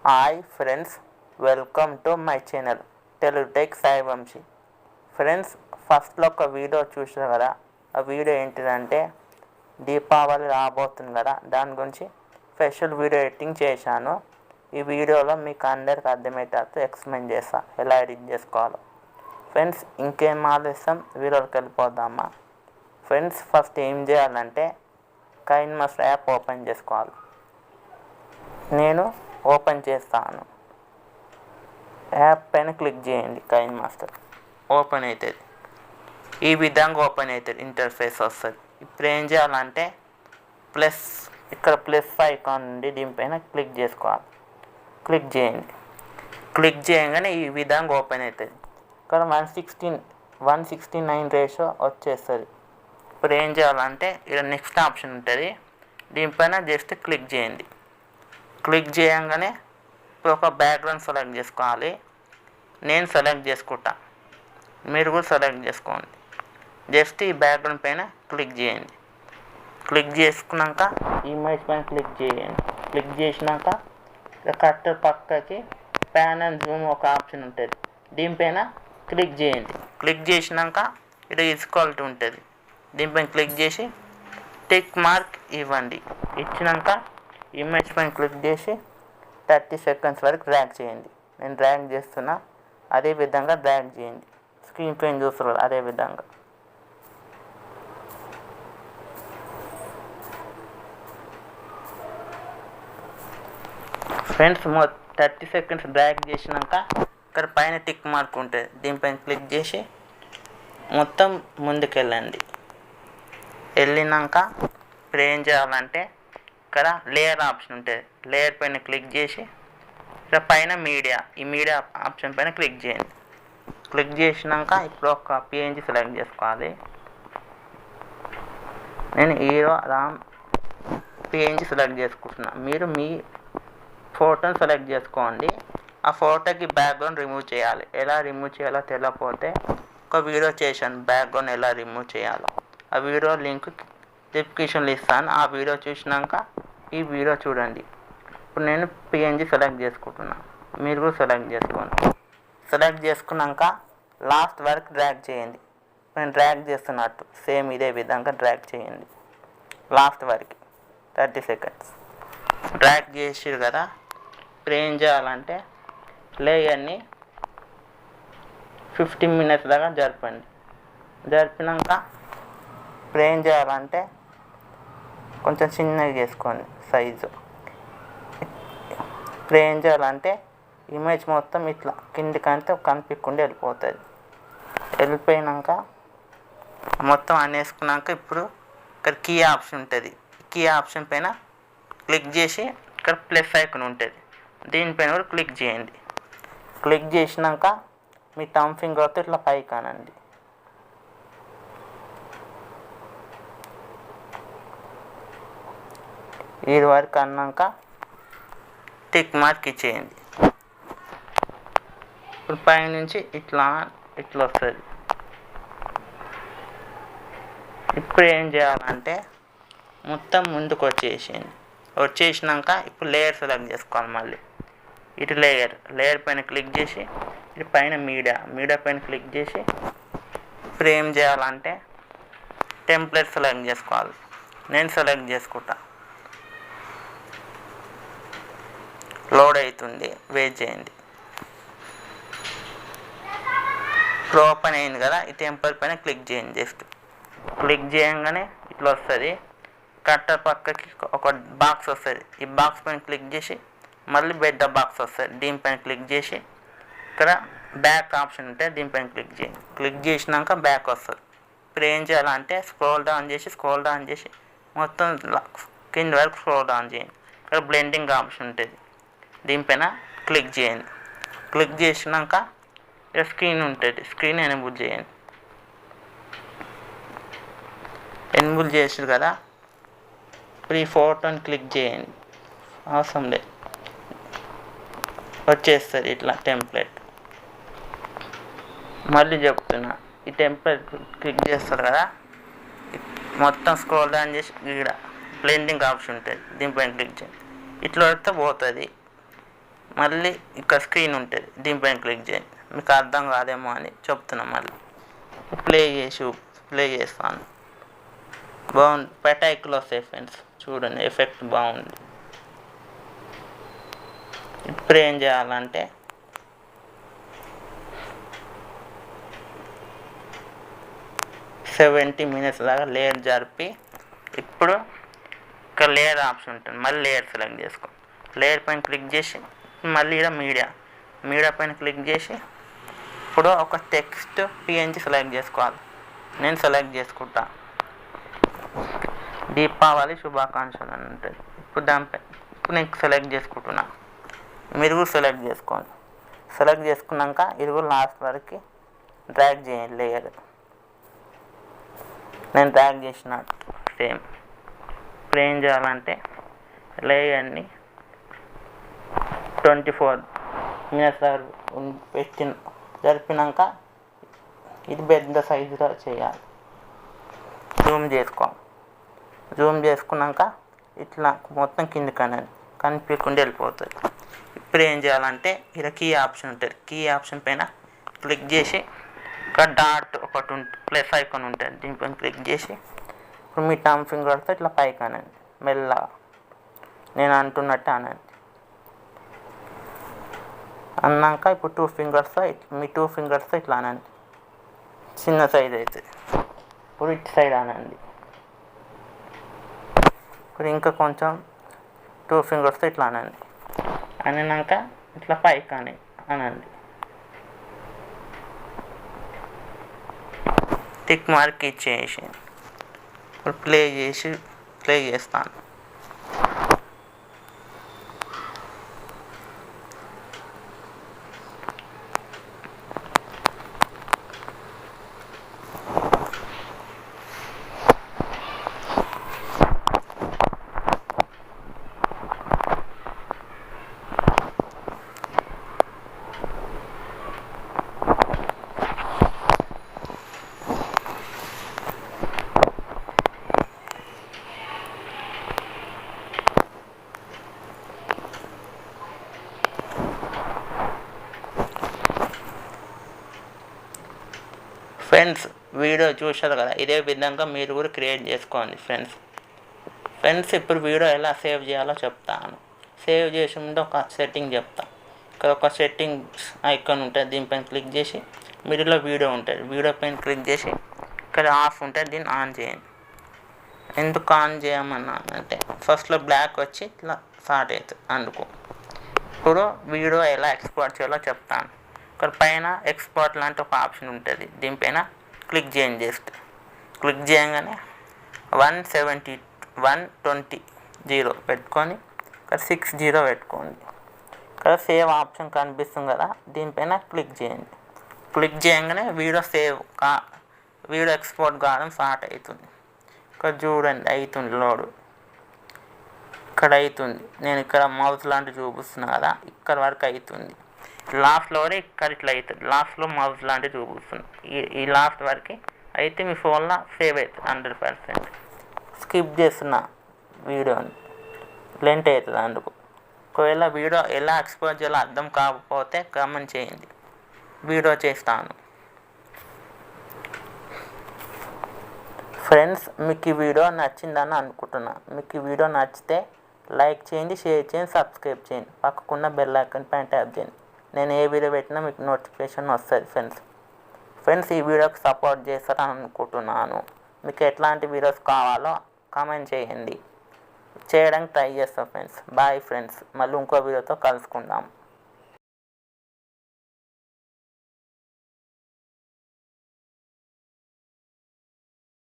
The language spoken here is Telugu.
Hi friends, welcome to my channel Telugu tech Saivamshi. Friends, ఫస్ట్లో ఒక వీడియో చూసారు కదా. ఆ వీడియో ఏంటిదంటే దీపావళి రాబోతుంది కదా, దాని గురించి స్పెషల్ వీడియో ఎడిటింగ్ చేశాను. ఈ వీడియోలో మీకు అందరికి అర్థమయ్యేటట్టు ఎక్స్ప్లెయిన్ చేస్తాను ఎలా ఎడిట్ చేసుకోవాలో. ఫ్రెండ్స్, ఇంకేం ఆలస్యం వీడియోకి వెళ్ళిపోదామా. ఫ్రెండ్స్, ఫస్ట్ ఏం చేయాలంటే కైన్మాస్టర్ యాప్ ఓపెన్ చేసుకోవాలి. నేను ఓపెన్ చేస్తాను. యాప్ పైన క్లిక్ చేయండి. కైన్మాస్టర్ ఓపెన్ అవుతుంది. ఈ విధంగా ఓపెన్ అవుతుంది, ఇంటర్ఫేస్ వస్తుంది. ఇప్పుడు ఏం చేయాలంటే ఇక్కడ ప్లస్ ఐకాన్ ఉంది, దీనిపైన క్లిక్ చేసుకోవాలి. క్లిక్ చేయండి. క్లిక్ చేయగానే ఈ విధంగా ఓపెన్ అవుతుంది. ఇక్కడ 169 రేషియో వచ్చేస్తుంది. ఇప్పుడు ఏం చేయాలంటే ఇక్కడ నెక్స్ట్ ఆప్షన్ ఉంటుంది, దీనిపైన జస్ట్ క్లిక్ చేయండి. క్లిక్ చేయగానే ఇప్పుడు ఒక బ్యాక్గ్రౌండ్ సెలెక్ట్ చేసుకోవాలి. నేను సెలెక్ట్ చేసుకుంటా, మీరు కూడా సెలెక్ట్ చేసుకోండి. జస్ట్ ఈ బ్యాక్గ్రౌండ్ పైన క్లిక్ చేయండి. క్లిక్ చేసుకున్నాక ఇమేజ్ పైన క్లిక్ చేయండి. క్లిక్ చేసినాక కట్టర్ పక్కకి ప్యాన్ అండ్ జూమ్ ఒక ఆప్షన్ ఉంటుంది, దీనిపైన క్లిక్ చేయండి. క్లిక్ చేసినాక ఇక్కడ ఈక్వాలిటీ ఉంటుంది, దీనిపైన క్లిక్ చేసి టిక్ మార్క్ ఇవ్వండి. ఇచ్చినాక ఇమేజ్ పైన క్లిక్ చేసి 30 సెకండ్స్ వరకు డ్రాగ్ చేయండి. నేను డ్రాగ్ చేస్తున్నా, అదే విధంగా డ్రాగ్ చేయండి. స్క్రీన్ పైన చూస్తున్నారు అదే విధంగా. ఫ్రెండ్స్, 30 సెకండ్స్ డ్రాగ్ చేసినాక ఇక్కడ పైన టిక్ మార్క్ ఉంటుంది, దీనిపైన క్లిక్ చేసి మొత్తం ముందుకెళ్ళండి. వెళ్ళినాక ఇప్పుడు ఏం చేయాలంటే ఇక్కడ లేయర్ ఆప్షన్ ఉంటుంది, లేయర్ పైన క్లిక్ చేసి ఇక్కడ పైన ఈ మీడియా ఆప్షన్ పైన క్లిక్ చేయండి. క్లిక్ చేసినాక ఇప్పుడు ఒక పిఎన్జీ సెలెక్ట్ చేసుకోవాలి. నేను హీరో రామ్ పిఎన్జీ సెలెక్ట్ చేసుకుంటున్నా. మీరు మీ ఫోటోని సెలెక్ట్ చేసుకోండి. ఆ ఫోటోకి బ్యాక్గ్రౌండ్ రిమూవ్ చేయాలి. ఎలా రిమూవ్ చేయాలో తెలియకపోతే ఒక వీడియో చేశాను, బ్యాక్గ్రౌండ్ ఎలా రిమూవ్ చేయాలో. ఆ వీడియో లింక్ డిస్క్రిప్షన్లో ఇస్తాను. ఆ వీడియో చూసినాక ఈ వీడియో చూడండి. ఇప్పుడు నేను పిఎన్జీ సెలెక్ట్ చేసుకుంటున్నా, మీరు కూడా సెలెక్ట్ చేసుకోండి. సెలెక్ట్ చేసుకున్నాక లాస్ట్ వరకు డ్రాగ్ చేయండి. నేను డ్రాగ్ చేస్తున్నట్టు సేమ్ ఇదే విధంగా డ్రాగ్ చేయండి లాస్ట్ వరకు 30 సెకండ్స్. డ్రాగ్ చేసారు కదా. ఇప్పుడు ఏం చేయాలంటే లేయర్ని 15 మినిట్స్ దాకా జరపండి. జరిపినాక ఇప్పుడు ఏం చేయాలంటే కొంచెం చిన్నగా చేసుకోండి సైజు. ఇప్పుడు ఏం చేయాలంటే ఇమేజ్ మొత్తం ఇట్లా కిందికంటే కనిపించకుండా వెళ్ళిపోతుంది. వెళ్ళిపోయినాక మొత్తం అనేసుకున్నాక ఇప్పుడు ఇక్కడ కీ ఆప్షన్ ఉంటుంది, కీ ఆప్షన్ పైన క్లిక్ చేసి ఇక్కడ ప్లస్ ఐకాన్ ఉంటుంది, దీనిపైన కూడా క్లిక్ చేయండి. క్లిక్ చేసినాక మీ థంబ్ ఫింగర్తో ఇట్లా పైకి అనండి. ఇది వరకు అన్నాక టిక్ మార్క్ ఇచ్చేయండి. ఇప్పుడు పైనుంచి ఇట్లా వస్తుంది. ఇప్పుడు ఏం చేయాలంటే మొత్తం ముందుకు వచ్చేసినాక ఇప్పుడు లేయర్ సెలెక్ట్ చేసుకోవాలి. మళ్ళీ ఇటు లేయర్ పైన క్లిక్ చేసి ఇటు పైన మీడియా పైన క్లిక్ చేసి ఇప్పుడు ఏం చేయాలంటే టెంప్లెట్ సెలెక్ట్ చేసుకోవాలి. నేను సెలెక్ట్ చేసుకుంటా. లోడ్ అవుతుంది, వెయిట్ చేయండి. ఇప్పుడు ఓపెన్ అయింది కదా. ఈ టెంపుల్ పైన క్లిక్ చేయండి. జస్ట్ క్లిక్ చేయగానే ఇట్లా వస్తుంది. కట్టర్ పక్కకి ఒక బాక్స్ వస్తుంది, ఈ బాక్స్ పైన క్లిక్ చేసి మళ్ళీ పెద్ద బాక్స్ వస్తుంది, దీనిపైన క్లిక్ చేసి ఇక్కడ బ్యాక్ ఆప్షన్ ఉంటే దీనిపైన క్లిక్ చేయండి. క్లిక్ చేసినాక బ్యాక్ వస్తుంది. ఇప్పుడు ఏం చేయాలంటే స్క్రోల్ డౌన్ చేసి మొత్తం కింద వరకు స్క్రోల్ డౌన్ చేయండి. ఇక్కడ బ్లెండింగ్ ఆప్షన్ ఉంటుంది, దీనిపైన క్లిక్ చేయండి. క్లిక్ చేసినాక స్క్రీన్ ఉంటుంది, స్క్రీన్ ఎనేబుల్ చేయండి. ఎనేబుల్ చేసారు కదా. ఇప్పుడు ఈ ఫోటోని క్లిక్ చేయండి. అవసరం లేదు, వచ్చేస్తుంది ఇట్లా టెంప్లెట్. మళ్ళీ చెప్తున్నా, ఈ టెంప్లెట్ క్లిక్ చేస్తారు కదా, మొత్తం స్క్రోల్ డౌన్ చేసి ఇక్కడ బ్లెండింగ్ ఆప్షన్ ఉంటుంది, దీనిపైన క్లిక్ చేయండి. ఇట్లా వస్తే పోతుంది. మళ్ళీ ఇక్కడ స్క్రీన్ ఉంటుంది, దీనిపైన క్లిక్ చేయండి. మీకు అర్థం కాదేమో అని చెప్తున్నా. మళ్ళీ ప్లే చేస్తాను. బాగుంది, పెటాయికులు వస్తాయి ఫ్రెండ్స్, చూడండి ఎఫెక్ట్ బాగుంది. ఇప్పుడు ఏం చేయాలంటే సెవెంటీ మినిట్స్ దాకా లేయర్ జరిపి, ఇప్పుడు ఇక్కడ లేయర్ ఆప్షన్ ఉంటుంది, మళ్ళీ లేయర్ సెలెక్ట్ చేసుకో. లేయర్ పైన క్లిక్ చేసి మళ్ళీ ఇక్కడ మీడియా పైన క్లిక్ చేసి ఇప్పుడు ఒక టెక్స్ట్ పిఎన్జి సెలెక్ట్ చేసుకోవాలి. నేను సెలెక్ట్ చేసుకుంటా, దీపావళి శుభాకాంక్షలు అని ఉంటుంది. ఇప్పుడు నేను సెలెక్ట్ చేసుకుంటున్నా. మీరు కూడా సెలెక్ట్ చేసుకోండి. సెలెక్ట్ చేసుకున్నాక ఇది కూడా లాస్ట్ వరకు డ్రాగ్ చేయండి లేయర్. నేను డ్రాగ్ చేసిన సేమ్. ఇప్పుడు ఏం చేయాలంటే లేయర్ని 24 మినిట్స్ జరిపినాక ఇది పెద్ద సైజులో చేయాలి. జూమ్ చేసుకున్నాక ఇట్లా మొత్తం కిందికి కనిపించకుండా వెళ్ళిపోతుంది. ఇప్పుడు ఏం చేయాలంటే ఇక్కడ కీ ఆప్షన్ ఉంటుంది, కీ ఆప్షన్ పైన క్లిక్ చేసి ఇక్కడ డాట్ ఒకటి ప్లస్ ఐకాన్ ఉంటుంది, దీనిపైన క్లిక్ చేసి ఇప్పుడు మీ టర్మ్ ఫింగర్తో ఇట్లా పైకి అనండి, మెల్లగా నేను అంటున్నట్టు అనండి. అన్నాక ఇప్పుడు మీ టూ ఫింగర్స్తో ఇట్లా అనండి, చిన్న సైజ్ అవుతుంది. ఇప్పుడు ఇటు సైడ్ అనండి. ఇప్పుడు ఇంకా కొంచెం 2 ఫింగర్స్తో ఇట్లా అనండి. అనినాక ఇట్లా పైకి అనండి. టిక్ మార్క్ ఇచ్చేసి ఇప్పుడు ప్లే చేస్తాను. ఫ్రెండ్స్, వీడియో చూశారు కదా, ఇదే విధంగా మీరు కూడా క్రియేట్ చేసుకోండి ఫ్రెండ్స్. ఇప్పుడు వీడియో ఎలా సేవ్ చేయాలో చెప్తాను. సేవ్ చేసే ముందు ఒక సెట్టింగ్ చెప్తాను. ఇక్కడ ఒక సెట్టింగ్స్ ఐకాన్ ఉంటుంది, దీనిపైన క్లిక్ చేసి మిడిల్లో వీడియో ఉంటుంది, వీడియో పైన క్లిక్ చేసి ఇక్కడ ఆఫ్ ఉంటుంది, దీన్ని ఆన్ చేయండి. ఎందుకు ఆన్ చేయమన్నానంటే ఫస్ట్లో బ్లాక్ వచ్చి ఇట్లా స్టార్ట్ అవుతుంది అందుకు. ఇప్పుడు వీడియో ఎలా ఎక్స్పోర్ట్ చేయాలో చెప్తాను. ఇక్కడ పైన ఎక్స్పోర్ట్ లాంటి ఒక ఆప్షన్ ఉంటుంది, దీనిపైన క్లిక్ చేయండి. క్లిక్ చేయగానే 120 పెట్టుకొని ఇక్కడ 60 పెట్టుకోండి. ఇక్కడ సేవ్ ఆప్షన్ కనిపిస్తుంది కదా, దీనిపైన క్లిక్ చేయండి. క్లిక్ చేయగానే వీడియో ఎక్స్పోర్ట్ కావడం స్టార్ట్ అవుతుంది. ఇక్కడ చూడండి అవుతుంది లోడు. ఇక్కడ అవుతుంది, నేను ఇక్కడ మౌస్ లాంటివి చూపిస్తున్నా కదా, ఇక్కడ వరకు అవుతుంది. లాస్ట్లో ఇక్కడ ఇట్లా అవుతుంది, లాస్ట్లో మౌస్ లాంటివి చూపిస్తుంది. ఈ లాస్ట్ వరకు అయితే మీ ఫోన్లో సేవ్ అవుతుంది 100%. స్కిప్ చేస్తున్న వీడియోని లెంత్ అవుతుంది అందుకు. ఒకవేళ వీడియో ఎలా ఎక్స్పోర్ట్ చేయాలో అర్థం కాకపోతే కామెంట్ చేయండి, వీడియో చేస్తాను. ఫ్రెండ్స్, మీకు ఈ వీడియో నచ్చిందని అనుకుంటున్నా. మీకు ఈ వీడియో నచ్చితే లైక్ చేయండి, షేర్ చేయండి, సబ్స్క్రైబ్ చేయండి, పక్కకున్న బెల్ ఐకాన్ పైన ట్యాప్ చేయండి. నేను ఏ వీడియో పెట్టినా మీకు నోటిఫికేషన్ వస్తుంది ఫ్రెండ్స్. ఈ వీడియోకి సపోర్ట్ చేస్తారని అనుకుంటున్నాను. మీకు ఎట్లాంటి వీడియోస్ కావాలో కామెంట్ చేయండి, చేయడానికి ట్రై చేస్తాను ఫ్రెండ్స్. బాయ్ ఫ్రెండ్స్, మళ్ళీ ఇంకో వీడియోతో కలుసుకుందాం.